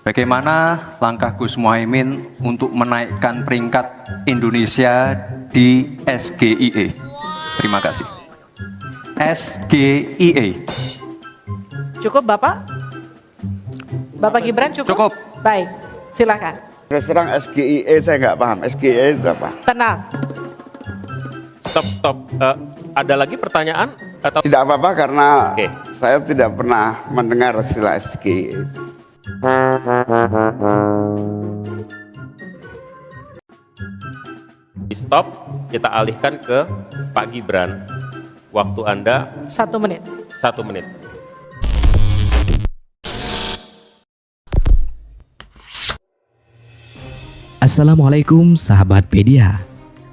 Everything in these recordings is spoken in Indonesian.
Bagaimana langkah Gus Muhaimin untuk menaikkan peringkat Indonesia di SGIE? Terima kasih. SGIE. Cukup Bapak? Bapak Gibran cukup? Cukup. Baik, silakan. Terus terang SGIE saya nggak paham. SGIE itu apa? Tenang. Stop. Ada lagi pertanyaan? Atau Tidak apa-apa karena Oke. saya tidak pernah mendengar istilah SGIE itu. di stop, kita alihkan ke Pak Gibran. Waktu Anda 1 menit. 1 menit. Assalamualaikum sahabat Pedia.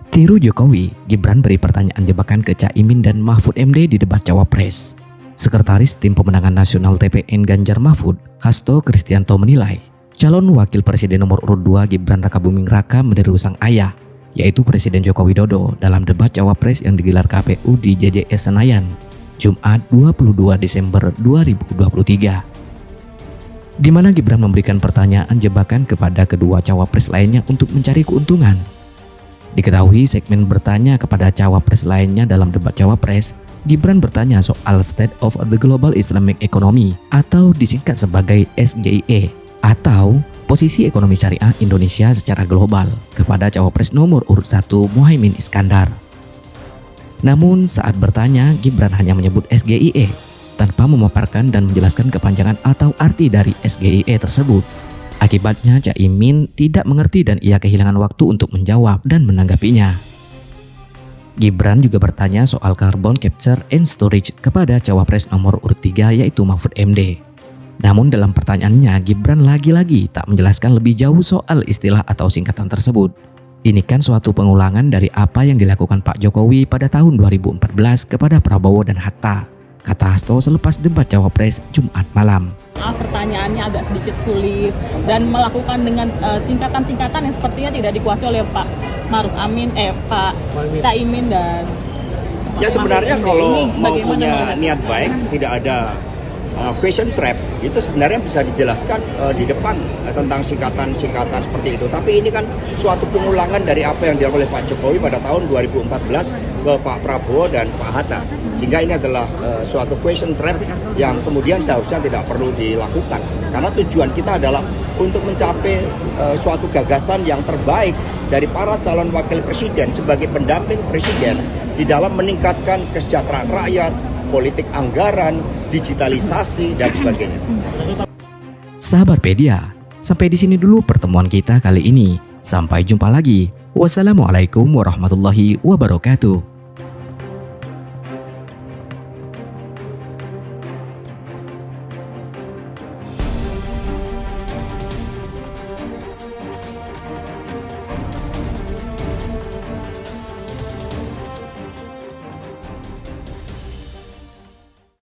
Tiru Jokowi, Gibran beri pertanyaan jebakan ke Caimin dan Mahfud MD di debat Cawapres. Sekretaris Tim Pemenangan Nasional TPN Ganjar Mahfud, Hasto Kristianto menilai, calon wakil presiden nomor urut 2 Gibran Rakabuming Raka meniru sang ayah, yaitu Presiden Joko Widodo dalam debat Cawapres yang digelar KPU di JJS Senayan, Jumat 22 Desember 2023. Di mana Gibran memberikan pertanyaan jebakan kepada kedua cawapres lainnya untuk mencari keuntungan. Diketahui segmen bertanya kepada cawapres lainnya dalam debat cawapres, Gibran bertanya soal State of the Global Islamic Economy atau disingkat sebagai SGIE atau posisi ekonomi syariah Indonesia secara global kepada cawapres nomor urut 1 Muhaimin Iskandar. Namun saat bertanya, Gibran hanya menyebut SGIE tanpa memaparkan dan menjelaskan kepanjangan atau arti dari SGIE tersebut. Akibatnya Caimin tidak mengerti dan ia kehilangan waktu untuk menjawab dan menanggapinya. Gibran juga bertanya soal carbon capture and storage kepada cawapres nomor urut 3 yaitu Mahfud MD. Namun dalam pertanyaannya Gibran lagi-lagi tak menjelaskan lebih jauh soal istilah atau singkatan tersebut. Ini kan suatu pengulangan dari apa yang dilakukan Pak Jokowi pada tahun 2014 kepada Prabowo dan Hatta, kata Hasto selepas debat Cawapres Jumat malam. Pertanyaannya agak sedikit sulit dan melakukan dengan singkatan-singkatan yang sepertinya tidak dikuasai oleh Pak Maruf Amin, Pak Caimin dan Ya sebenarnya Mahfud MD. kalau Ini mau bagaimana punya melihat? niat baik, tidak ada question trap, itu sebenarnya bisa dijelaskan di depan tentang singkatan-singkatan seperti itu. Tapi ini kan suatu pengulangan dari apa yang dilakukan oleh Pak Jokowi pada tahun 2014 ke Pak Prabowo dan Pak Hatta. Sehingga ini adalah suatu question trap yang kemudian seharusnya tidak perlu dilakukan. Karena tujuan kita adalah untuk mencapai suatu gagasan yang terbaik dari para calon wakil presiden sebagai pendamping presiden di dalam meningkatkan kesejahteraan rakyat, politik anggaran, digitalisasi, dan sebagainya. Sahabat Pedia, sampai di sini dulu pertemuan kita kali ini. Sampai jumpa lagi. Wassalamualaikum warahmatullahi wabarakatuh.